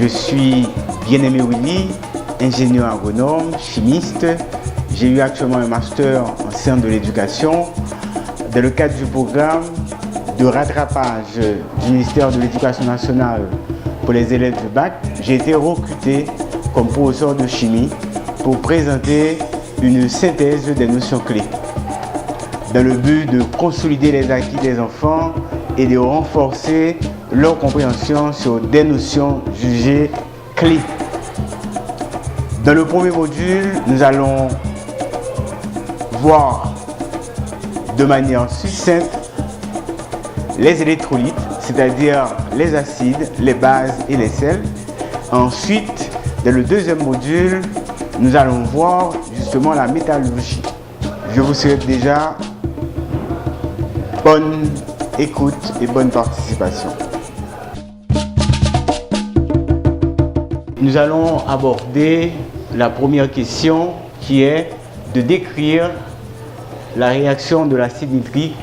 Je suis Bien-Aimé Willy, ingénieur agronome, chimiste. J'ai eu actuellement un master en sciences de l'éducation. Dans le cadre du programme de rattrapage du ministère de l'Éducation nationale pour les élèves du bac, j'ai été recruté comme professeur de chimie pour présenter une synthèse des notions clés dans le but de consolider les acquis des enfants et de renforcer leur compréhension sur des notions jugées clés. Dans le premier module, nous allons voir de manière succincte les électrolytes, c'est-à-dire les acides, les bases et les sels. Ensuite, dans le deuxième module, nous allons voir justement la métallurgie. Je vous souhaite déjà bonne écoute et bonne participation. Nous allons aborder la première question qui est de décrire la réaction de l'acide nitrique,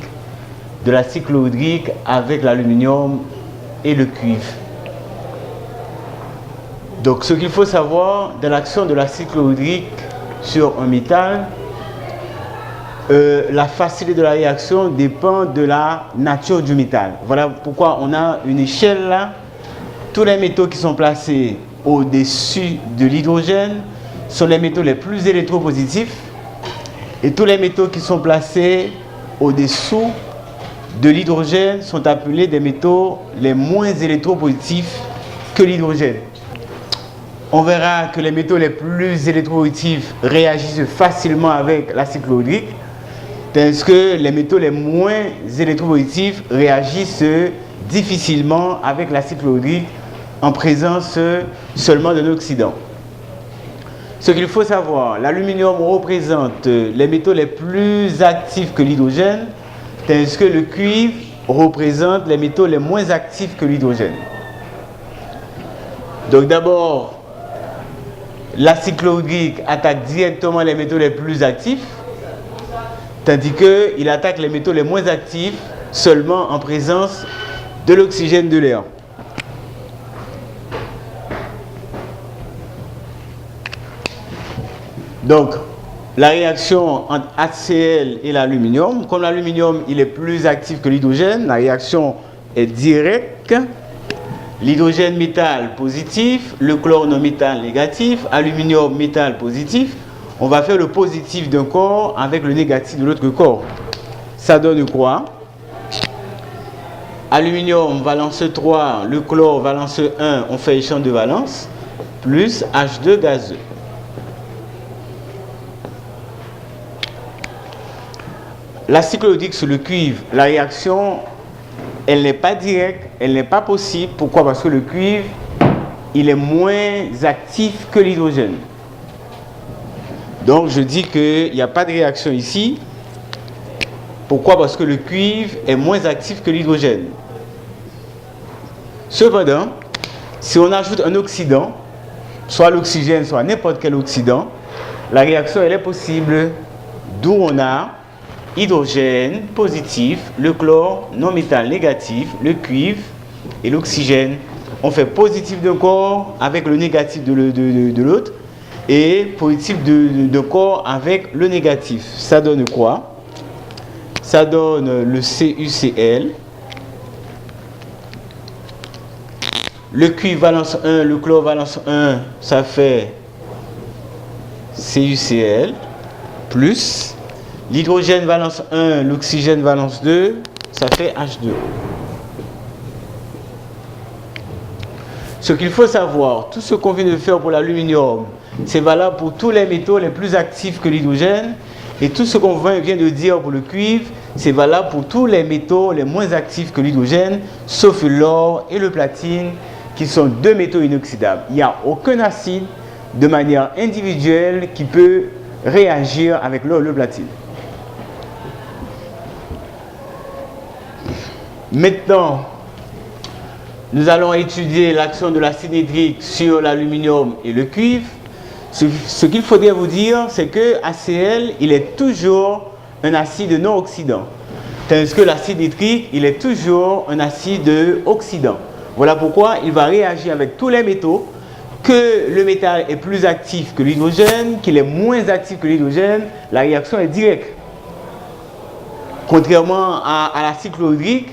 de l'acide chlorhydrique avec l'aluminium et le cuivre. Donc ce qu'il faut savoir de l'action de l'acide chlorhydrique sur un métal, la facilité de la réaction dépend de la nature du métal. Voilà pourquoi on a une échelle là. Tous les métaux qui sont placés au-dessus de l'hydrogène sont les métaux les plus électropositifs et tous les métaux qui sont placés au-dessous de l'hydrogène sont appelés des métaux les moins électropositifs que l'hydrogène. On verra que les métaux les plus électropositifs réagissent facilement avec l'acide chlorhydrique, tandis que les métaux les moins électropositifs réagissent difficilement avec l'acide chlorhydrique en présence seulement d'un oxydant. Ce qu'il faut savoir, l'aluminium représente les métaux les plus actifs que l'hydrogène, tandis que le cuivre représente les métaux les moins actifs que l'hydrogène. Donc d'abord, l'acide chlorhydrique attaque directement les métaux les plus actifs, tandis qu'il attaque les métaux les moins actifs seulement en présence de l'oxygène de l'air. Donc, la réaction entre HCl et l'aluminium, comme l'aluminium il est plus actif que l'hydrogène, la réaction est directe. L'hydrogène métal positif, le chlore non métal négatif, aluminium métal positif. On va faire le positif d'un corps avec le négatif de l'autre corps. Ça donne quoi? Aluminium valence 3, le chlore valence 1, on fait échange de valence, plus H2 gazeux. L'acide chlorhydrique sur le cuivre, la réaction, elle n'est pas directe, elle n'est pas possible. Pourquoi? Parce que le cuivre, il est moins actif que l'hydrogène. Donc je dis qu'il n'y a pas de réaction ici. Pourquoi? Parce que le cuivre est moins actif que l'hydrogène. Cependant, si on ajoute un oxydant, soit l'oxygène, soit n'importe quel oxydant, la réaction elle est possible. D'où on a hydrogène positif, le chlore non métal négatif, le cuivre et l'oxygène. On fait positif d'un corps avec le négatif de l'autre et positif de corps avec le négatif. Ça donne quoi? Ça donne le CuCl. Le cuivre valence 1, le chlore valence 1, ça fait CuCl plus l'hydrogène valence 1, l'oxygène valence 2, ça fait H2. Ce qu'il faut savoir, tout ce qu'on vient de faire pour l'aluminium, c'est valable pour tous les métaux les plus actifs que l'hydrogène. Et tout ce qu'on vient de dire pour le cuivre, c'est valable pour tous les métaux les moins actifs que l'hydrogène, sauf l'or et le platine, qui sont deux métaux inoxydables. Il n'y a aucun acide de manière individuelle qui peut réagir avec l'or et le platine. Maintenant, nous allons étudier l'action de l'acide nitrique sur l'aluminium et le cuivre. Ce qu'il faudrait vous dire, c'est que HCl, il est toujours un acide non oxydant. Tandis que l'acide nitrique, il est toujours un acide oxydant. Voilà pourquoi il va réagir avec tous les métaux, que le métal est plus actif que l'hydrogène, qu'il est moins actif que l'hydrogène, la réaction est directe. Contrairement à l'acide chlorhydrique,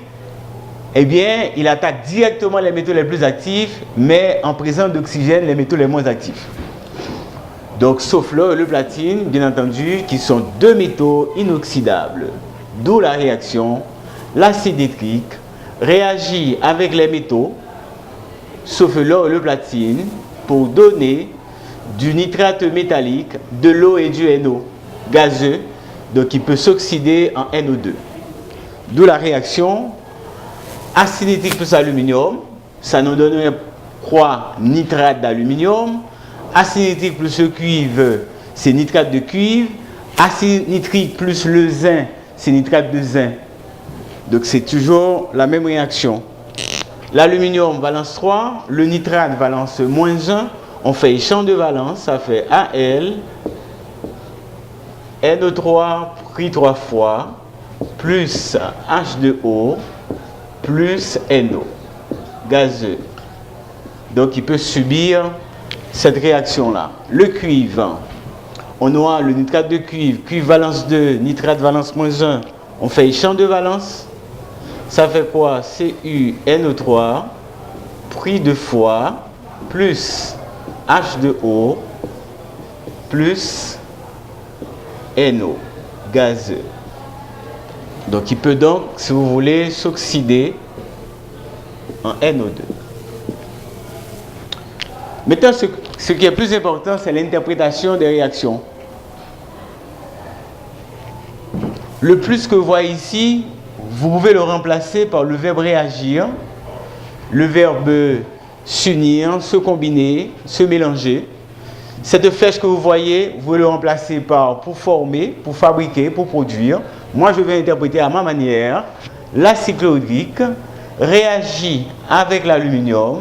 eh bien, il attaque directement les métaux les plus actifs, mais en présence d'oxygène, les métaux les moins actifs. Donc, sauf l'or et le platine, bien entendu, qui sont deux métaux inoxydables. D'où la réaction. L'acide nitrique réagit avec les métaux, sauf l'or et le platine, pour donner du nitrate métallique, de l'eau et du NO gazeux, donc il peut s'oxyder en NO2. D'où la réaction acide nitrique plus aluminium, ça nous donnerait quoi? Nitrate d'aluminium. Acide nitrique plus le cuivre, c'est nitrate de cuivre. Acide nitrique plus le zinc, c'est nitrate de zinc. Donc c'est toujours la même réaction. L'aluminium valence 3, le nitrate valence moins 1. On fait échange de valence, ça fait Al, NO3 pris 3 fois, plus H2O, plus NO, gazeux. Donc il peut subir cette réaction-là. Le cuivre, on aura le nitrate de cuivre, cuivre valence 2, nitrate valence moins 1. On fait échange de valence. Ça fait quoi? CuNO3 pris 2 fois, plus H2O, plus NO, gazeux. Donc il peut donc, si vous voulez, s'oxyder en NO2. Maintenant, ce qui est plus important, c'est l'interprétation des réactions. Le plus que vous voyez ici, vous pouvez le remplacer par le verbe réagir, le verbe s'unir, se combiner, se mélanger. Cette flèche que vous voyez, vous pouvez le remplacer par pour former, pour fabriquer, pour produire. Moi, je vais interpréter à ma manière. L'acide chlorhydrique réagit avec l'aluminium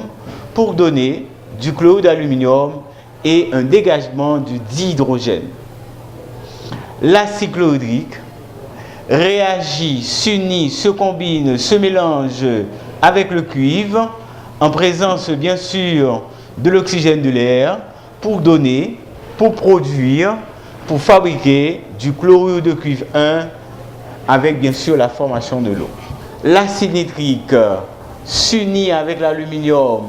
pour donner du chlorure d'aluminium et un dégagement du dihydrogène. L'acide chlorhydrique réagit, s'unit, se combine, se mélange avec le cuivre, en présence bien sûr de l'oxygène de l'air, pour donner, pour produire, pour fabriquer du chlorure de cuivre 1 avec bien sûr la formation de l'eau. L'acide nitrique s'unit avec l'aluminium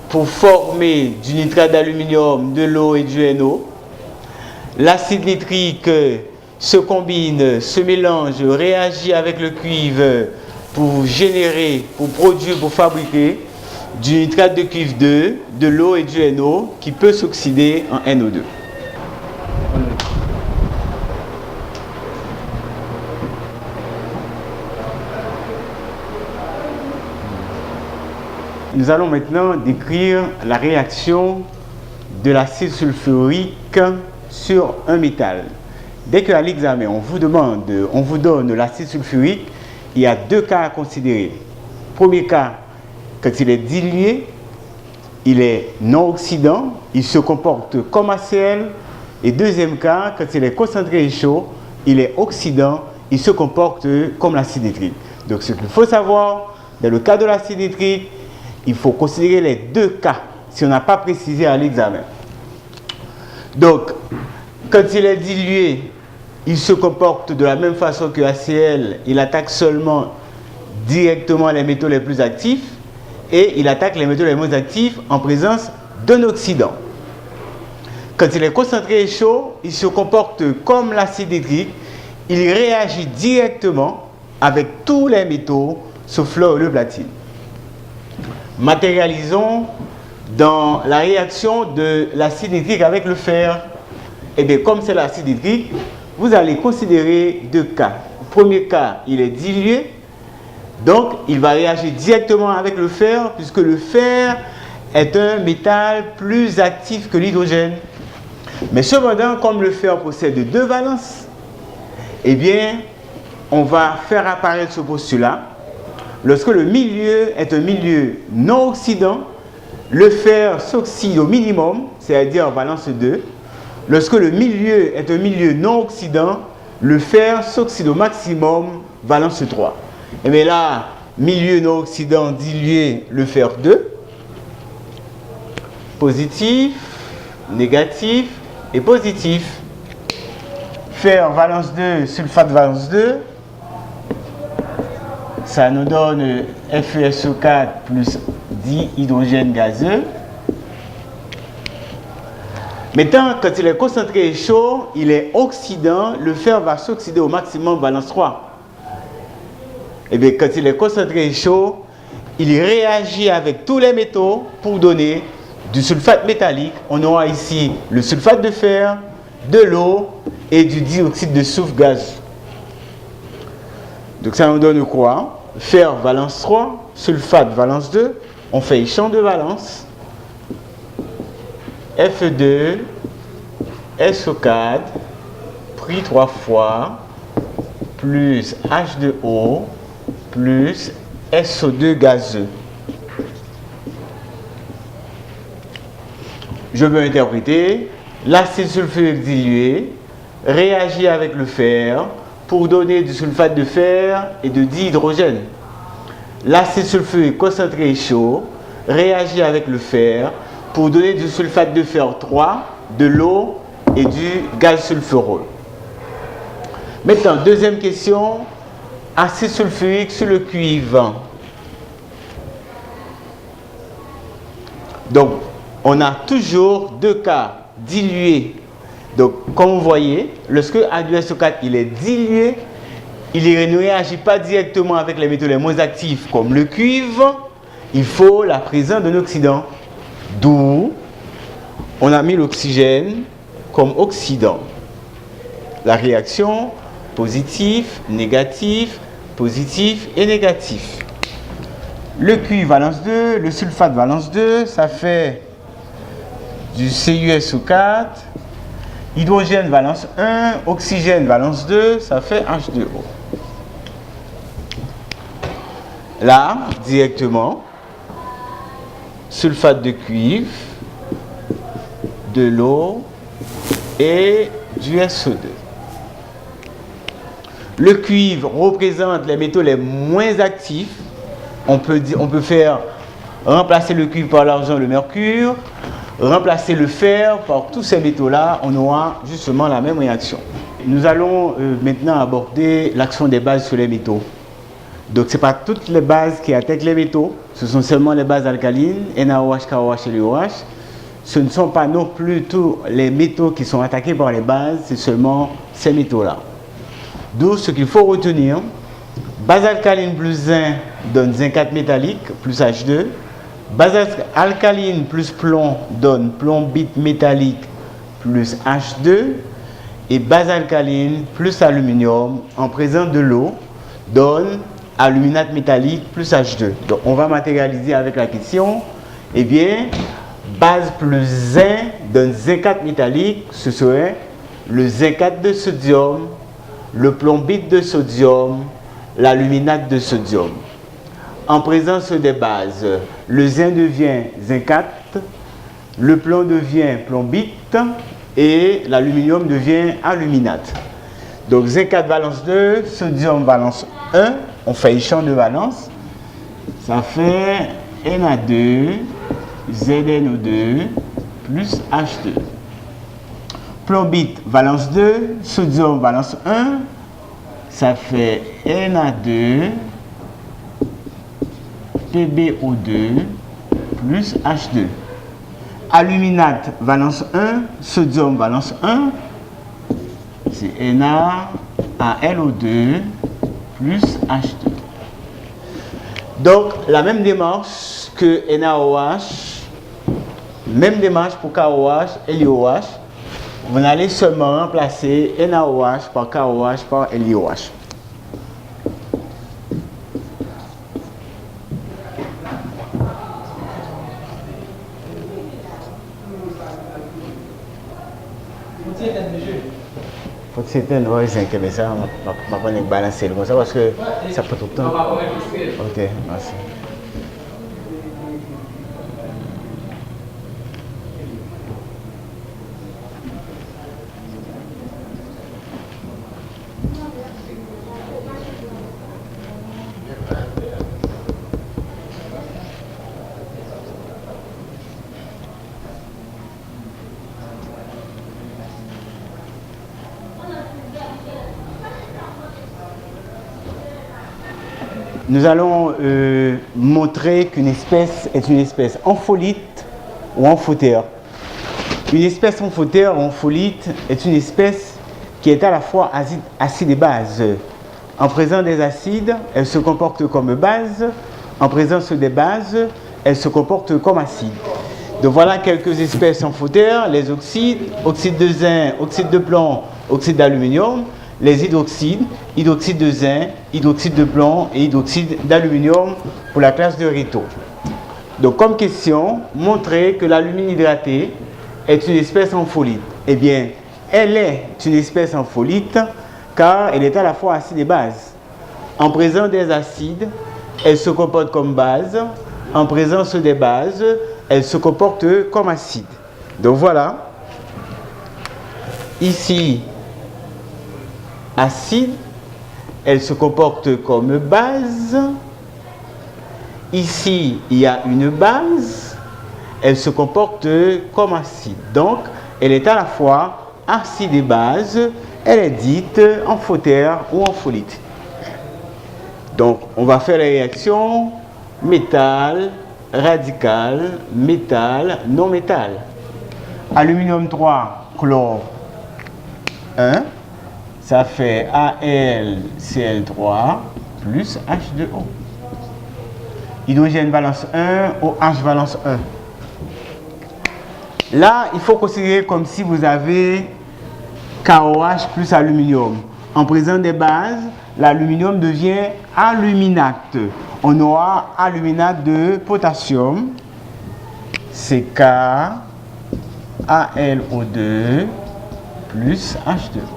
pour former du nitrate d'aluminium, de l'eau et du NO. L'acide nitrique se combine, se mélange, réagit avec le cuivre pour générer, pour produire, pour fabriquer du nitrate de cuivre 2, de l'eau et du NO qui peut s'oxyder en NO2. Nous allons maintenant décrire la réaction de l'acide sulfurique sur un métal. Dès qu'à l'examen, on vous donne l'acide sulfurique, il y a deux cas à considérer. Premier cas, quand il est dilué, il est non oxydant, il se comporte comme HCl. Et deuxième cas, quand il est concentré et chaud, il est oxydant, il se comporte comme l'acide nitrique. Donc ce qu'il faut savoir, dans le cas de l'acide nitrique, il faut considérer les deux cas, si on n'a pas précisé à l'examen. Donc, quand il est dilué, il se comporte de la même façon que HCl, il attaque seulement directement les métaux les plus actifs et il attaque les métaux les moins actifs en présence d'un oxydant. Quand il est concentré et chaud, il se comporte comme l'acide nitrique, il réagit directement avec tous les métaux sauf l'or et le platine. Matérialisons dans la réaction de l'acide nitrique avec le fer. Et bien, comme c'est l'acide nitrique, vous allez considérer deux cas. Premier cas, il est dilué, donc il va réagir directement avec le fer, puisque le fer est un métal plus actif que l'hydrogène. Mais cependant, comme le fer possède deux valences, eh bien, on va faire apparaître ce postulat. Lorsque le milieu est un milieu non oxydant, le fer s'oxyde au minimum, c'est-à-dire en valence 2. Lorsque le milieu est un milieu non oxydant, le fer s'oxyde au maximum, valence 3. Et bien là, milieu non oxydant dilué, le fer 2. Positif, négatif et positif. Fer valence 2, sulfate valence 2. Ça nous donne FeSO4 plus dihydrogène gazeux. Maintenant, quand il est concentré et chaud, il est oxydant, le fer va s'oxyder au maximum valence 3. Et bien, quand il est concentré et chaud, il réagit avec tous les métaux pour donner du sulfate métallique. On aura ici le sulfate de fer, de l'eau et du dioxyde de soufre gaz. Donc ça nous donne quoi? Fer valence 3, sulfate valence 2. On fait échange de valence. Fe2, SO4, pris 3 fois, plus H2O, plus SO2 gazeux. Je veux interpréter, l'acide sulfurique dilué réagit avec le fer pour donner du sulfate de fer et de dihydrogène. L'acide sulfurique concentré et chaud réagit avec le fer pour donner du sulfate de fer 3, de l'eau et du gaz sulfureux. Maintenant, deuxième question, acide sulfurique sur le cuivre. Donc, on a toujours deux cas dilués. Donc, comme vous voyez, lorsque H2SO4 il est dilué, il ne réagit pas directement avec les métaux les moins actifs comme le cuivre. Il faut la présence d'un oxydant. D'où on a mis l'oxygène comme oxydant. La réaction positif, négatif, positif et négatif. Le cuivre valence 2, le sulfate valence 2, ça fait du CuSO4, hydrogène valence 1, oxygène valence 2, ça fait H2O. Là, directement, sulfate de cuivre, de l'eau et du SO2. Le cuivre représente les métaux les moins actifs. On peut faire remplacer le cuivre par l'argent, le mercure, remplacer le fer par tous ces métaux-là, on aura justement la même réaction. Nous allons maintenant aborder l'action des bases sur les métaux. Donc, ce n'est pas toutes les bases qui attaquent les métaux, ce sont seulement les bases alcalines, NaOH, KOH et LiOH. Ce ne sont pas non plus tous les métaux qui sont attaqués par les bases, c'est seulement ces métaux-là. D'où ce qu'il faut retenir, base alcaline plus zinc donne zincate métallique plus H2. Base alcaline plus plomb donne plombite métallique plus H2. Et base alcaline plus aluminium en présence de l'eau donne aluminate métallique plus H2. Donc on va matérialiser avec la question. Eh bien, base plus zinc donne zincate métallique, ce serait le zincate de sodium, le plombite de sodium, l'aluminate de sodium. En présence des bases, le zinc devient zincate, le plomb devient plombite et l'aluminium devient aluminate. Donc zincate valence 2, sodium valence 1, on fait échange de valence, ça fait Na2, ZNO2 plus H2. Plombite valence 2, sodium valence 1, ça fait Na2, PbO2 plus H2. Aluminate valence 1, sodium valence 1, c'est NaAlO2 plus H2. Donc la même démarche que NaOH, même démarche pour KOH et LiOH. Vous allez seulement remplacer NaOH par KOH par LiOH. Faut que c'est un ouais, c'est que ça, on va prendre balancer comme ça parce que ça prend tout le temps. Ok, merci. nous allons montrer qu'une espèce est une espèce ampholyte ou amphotère. Une espèce amphotère ou ampholyte est une espèce qui est à la fois acide et base. En présence des acides, elle se comporte comme base. En présence des bases, elle se comporte comme acide. Donc voilà quelques espèces amphotères, les oxydes, oxyde de zinc, oxyde de plomb, oxyde d'aluminium, les hydroxydes, hydroxyde de zinc, hydroxyde de plomb et hydroxyde d'aluminium pour la classe de Rito. Donc comme question, montrer que l'alumine hydratée est une espèce ampholyte. Eh bien, elle est une espèce ampholyte car elle est à la fois acide et base. En présence des acides, elle se comporte comme base. En présence des bases, elle se comporte comme acide. Donc voilà. Ici, acide, elle se comporte comme base. Ici, il y a une base. Elle se comporte comme acide. Donc, elle est à la fois acide et base. Elle est dite amphotère ou ampholyte. Donc, on va faire les réactions métal, radical, métal, non métal. Aluminium 3, chlore 1. Ça fait AlCl3 plus H2O. Hydrogène valence 1, OH valence 1. Là, il faut considérer comme si vous avez KOH plus aluminium. En présence des bases, l'aluminium devient aluminate. On aura aluminate de potassium. C'est KAlO2 plus H2O.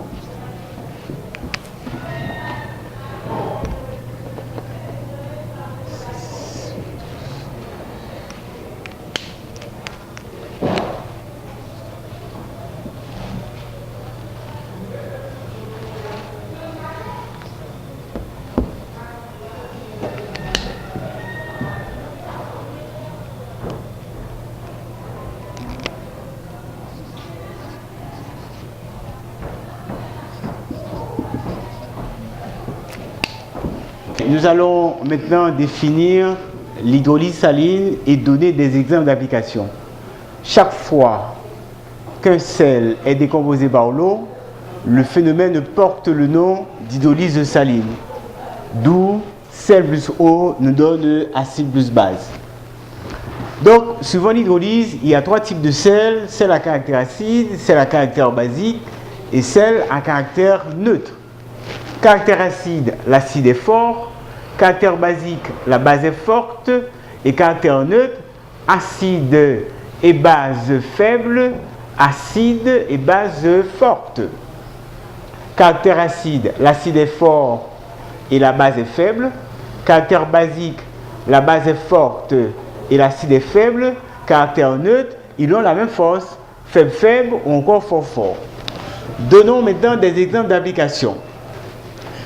Nous allons maintenant définir l'hydrolyse saline et donner des exemples d'application. Chaque fois qu'un sel est décomposé par l'eau, le phénomène porte le nom d'hydrolyse saline. D'où sel plus eau nous donne acide plus base. Donc, suivant l'hydrolyse, il y a trois types de sel: sel à caractère acide, sel à caractère basique et sel à caractère neutre. Caractère acide, l'acide est fort. Caractère basique, la base est forte. Et caractère neutre, acide et base faible, acide et base forte. Caractère acide, l'acide est fort et la base est faible. Caractère basique, la base est forte et l'acide est faible. Caractère neutre, ils ont la même force, faible faible ou encore fort fort. Donnons maintenant des exemples d'application.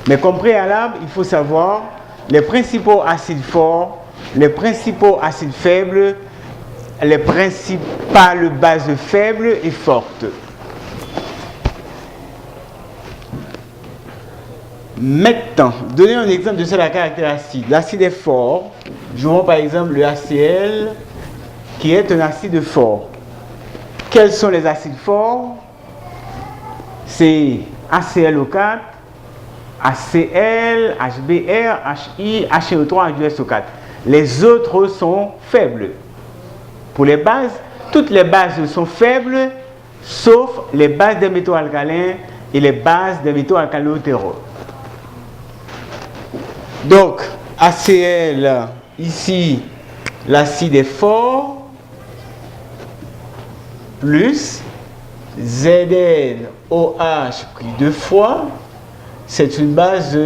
Mais comme préalable, il faut savoir les principaux acides forts, les principaux acides faibles, les principales bases faibles et fortes. Maintenant, donnez un exemple de sel à caractère acide. L'acide est fort. Jouons par exemple le HCl qui est un acide fort. Quels sont les acides forts? C'est HClO4, HCl, HBr, HI, HNO3, H2SO4. Les autres sont faibles. Pour les bases, toutes les bases sont faibles, sauf les bases des métaux alcalins et les bases des métaux alcalino-terreux. Donc, HCl, ici, l'acide est fort, plus ZnOH pris deux fois, c'est une base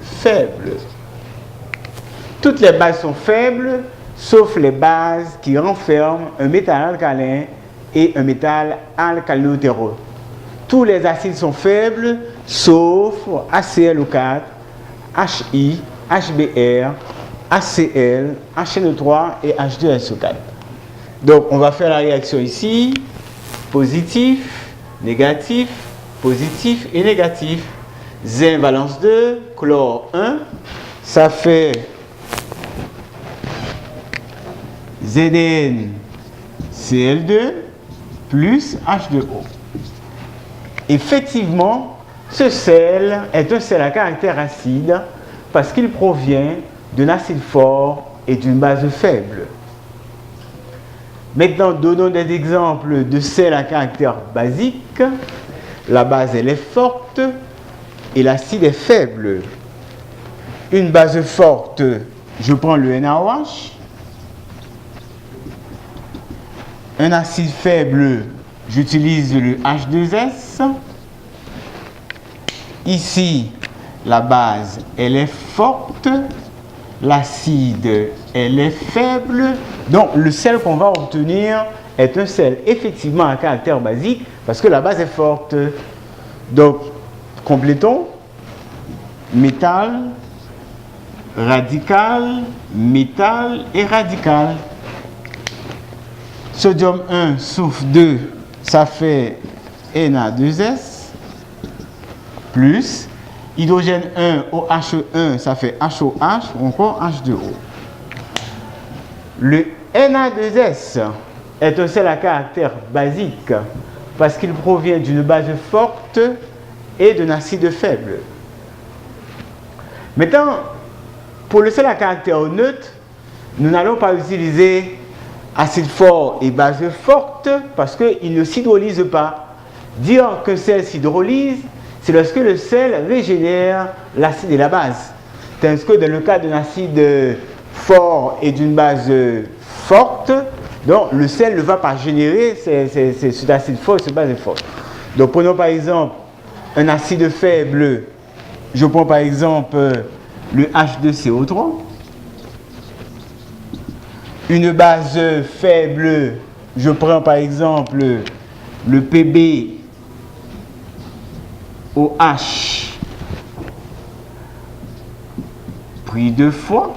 faible. Toutes les bases sont faibles, sauf les bases qui renferment un métal alcalin et un métal alcalino-terreux. Tous les acides sont faibles, sauf HClO4, HI, HBr, HCl, HNO3 et H2SO4. Donc, on va faire la réaction ici. Positif, négatif, positif et négatif. Zinc valence 2, chlore 1. Ça fait ZnCl2 plus H2O. Effectivement, ce sel est un sel à caractère acide parce qu'il provient d'un acide fort et d'une base faible. Maintenant, donnons des exemples de sels à caractère basique. La base, elle est forte et l'acide est faible. Une base forte, je prends le NaOH. Un acide faible, j'utilise le H2S. Ici, la base, elle est forte. L'acide, elle est faible. Donc, le sel qu'on va obtenir est un sel effectivement à caractère basique parce que la base est forte. Donc, complétons. Métal, radical, métal et radical. Sodium 1, soufre 2, ça fait Na2S, plus hydrogène 1, OH1, ça fait HOH, ou encore H2O. Le Na2S est un sel à caractère basique parce qu'il provient d'une base forte et d'un acide faible. Maintenant, pour le sel à caractère neutre, nous n'allons pas utiliser acide fort et base forte parce qu'il ne s'hydrolyse pas. Dire que sel s'hydrolyse, c'est lorsque le sel régénère l'acide et la base. Tandis que dans le cas d'un acide fort et d'une base forte, donc le sel ne va pas générer cet acide fort et cette base forte. Donc prenons par exemple un acide faible, je prends par exemple le H2CO3. Une base faible, je prends par exemple le PbOH pris 2 fois.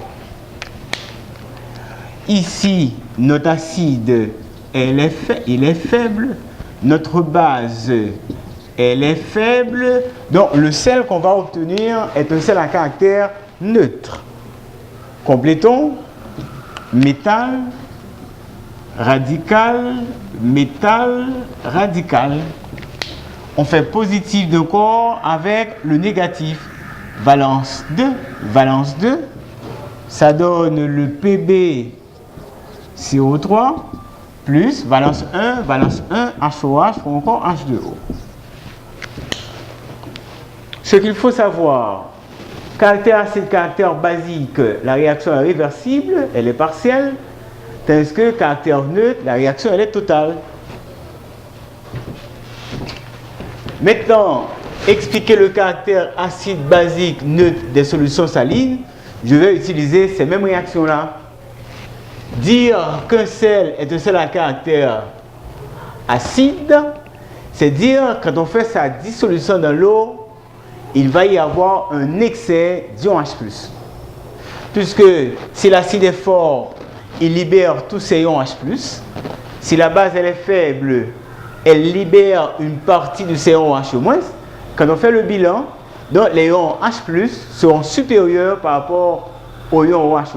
Ici, notre acide, il est faible. Notre base, elle est faible. Donc, le sel qu'on va obtenir est un sel à caractère neutre. Complétons. Métal, radical, métal, radical. On fait positif de corps avec le négatif. Valence 2, valence 2. Ça donne le PbCO3 plus valence 1, HOH ou encore H2O. Ce qu'il faut savoir, caractère acide, caractère basique, la réaction est réversible, elle est partielle, tandis que caractère neutre, la réaction elle est totale. Maintenant, expliquer le caractère acide, basique, neutre des solutions salines, je vais utiliser ces mêmes réactions-là. Dire qu'un sel est un sel à caractère acide, c'est dire quand on fait sa dissolution dans l'eau, il va y avoir un excès d'ion H+. Puisque si l'acide est fort, il libère tous ses ions H+. Si la base elle est faible, elle libère une partie de ses ions H-. Quand on fait le bilan, donc les ions H+ seront supérieurs par rapport aux ions OH-.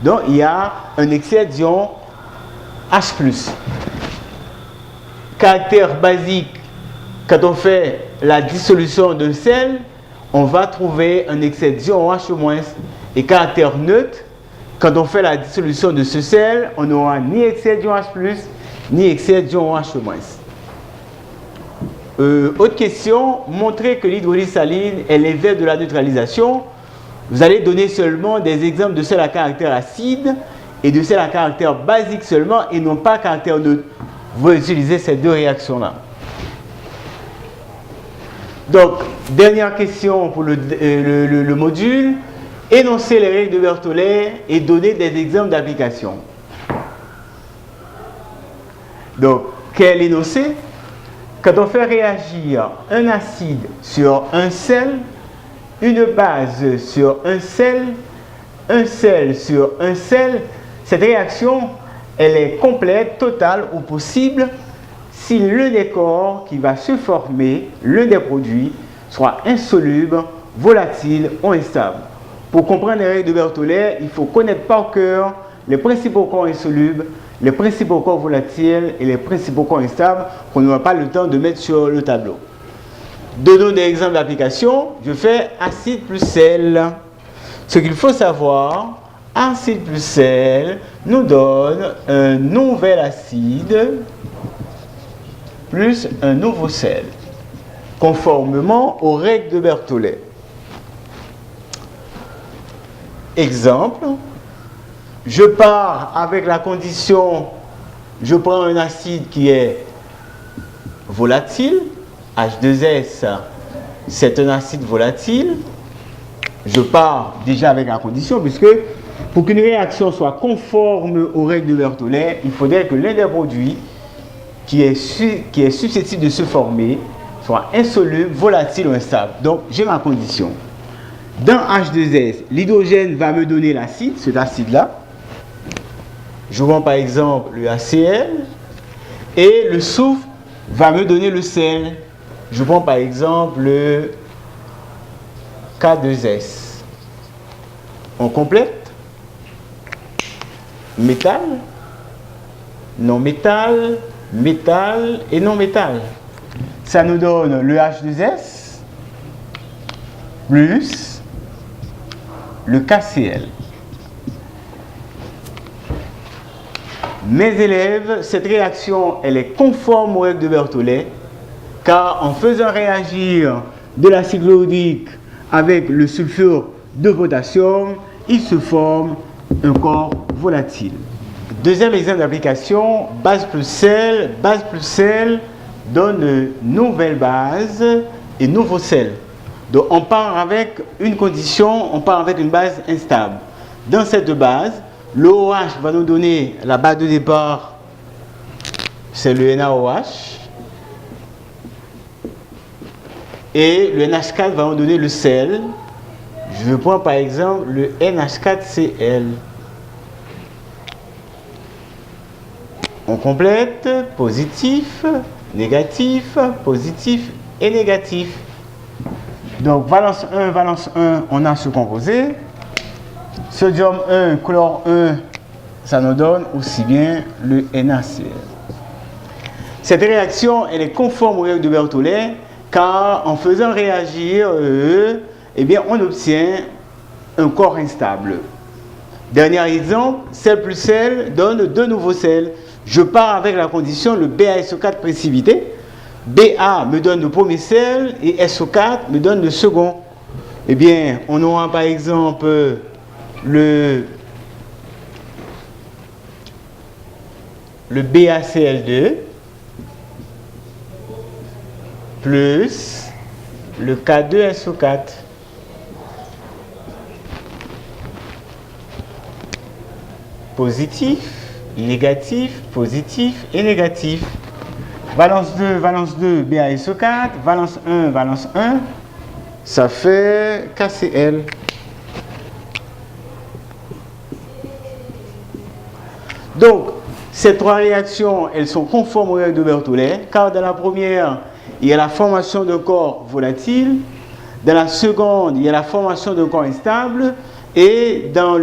Donc il y a un excès d'ion H+. Caractère basique, quand on fait la dissolution d'un sel, on va trouver un excès d'ion OH-. Et caractère neutre, quand on fait la dissolution de ce sel, on n'aura ni excès d'ion H+, ni excès d'ion OH-. Autre question, montrer que l'hydrolyse saline est l'effet de la neutralisation. Vous allez donner seulement des exemples de sel à caractère acide et de sel à caractère basique seulement et non pas caractère neutre. Vous utilisez ces deux réactions-là. Donc, dernière question pour le module. Énoncer les règles de Berthollet et donner des exemples d'application. Donc, quel énoncé? Quand on fait réagir un acide sur un sel, une base sur un sel sur un sel, cette réaction, elle est complète, totale ou possible si l'un des corps qui va se former, l'un des produits, soit insoluble, volatile ou instable. Pour comprendre les règles de Berthollet, il faut connaître par cœur les principaux corps insolubles, les principaux corps volatiles et les principaux corps instables qu'on n'aura pas le temps de mettre sur le tableau. Donnons des exemples d'application. Je fais acide plus sel. Ce qu'il faut savoir, acide plus sel nous donne un nouvel acide plus un nouveau sel, conformément aux règles de Berthollet. Exemple, je pars avec la condition, je prends un acide qui est volatile, H2S, c'est un acide volatile. Je pars déjà avec la condition, puisque pour qu'une réaction soit conforme aux règles de Berthollet, il faudrait que l'un des produits qui est susceptible de se former soit insoluble, volatile ou instable. Donc, j'ai ma condition. Dans H2S, l'hydrogène va me donner l'acide, cet acide-là. Je prends par exemple le HCl. Et le soufre va me donner le sel. Je prends par exemple le K2S. On complète. Métal, non-métal, métal et non-métal. Ça nous donne le H2S plus le KCl. Mes élèves, cette réaction, elle est conforme aux règles de Berthollet, car en faisant réagir de l'acide chlorhydrique avec le sulfure de potassium, il se forme un corps volatile. Deuxième exemple d'application, base plus sel donne de nouvelles bases et nouveaux sels. Donc on part avec une condition, on part avec une base instable. Dans cette base, l'OH va nous donner la base de départ, c'est le NaOH. Et le NH4 va nous donner le sel. Je prends par exemple le NH4Cl. On complète positif, négatif, positif et négatif. Donc valence 1, on a ce composé. Sodium 1, chlore 1, ça nous donne aussi bien le NaCl. Cette réaction, elle est conforme aux règles de Berthollet, car en faisant réagir eh bien, on obtient un corps instable. Dernier exemple, sel plus sel donne deux nouveaux sels. Je pars avec la condition le BaSO4 précipité. Ba me donne le premier sel et SO4 me donne le second. Eh bien, on aura par exemple le BaCl2 plus le K2SO4. Positif, négatif, positif et négatif. Valence 2, BaSO4, valence 1, ça fait KCl. Donc, ces trois réactions, elles sont conformes aux règles de Berthollet, car dans la première, il y a la formation d'un corps volatile, dans la seconde, il y a la formation d'un corps instable, et dans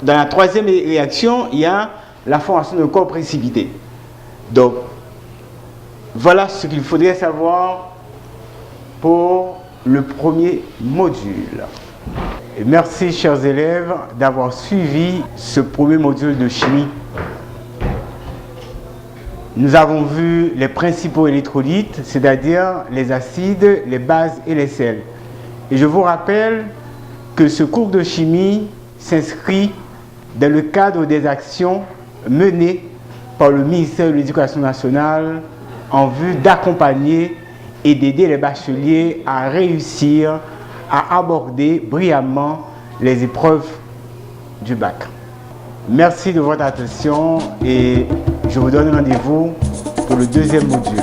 la troisième réaction, il y a la formation d'un corps précipité. Donc, voilà ce qu'il faudrait savoir pour le premier module. Et merci, chers élèves, d'avoir suivi ce premier module de chimie. Nous avons vu les principaux électrolytes, c'est-à-dire les acides, les bases et les sels. Et je vous rappelle que ce cours de chimie s'inscrit dans le cadre des actions menées par le ministère de l'Éducation nationale en vue d'accompagner et d'aider les bacheliers à réussir à aborder brillamment les épreuves du bac. Merci de votre attention et je vous donne rendez-vous pour le deuxième module.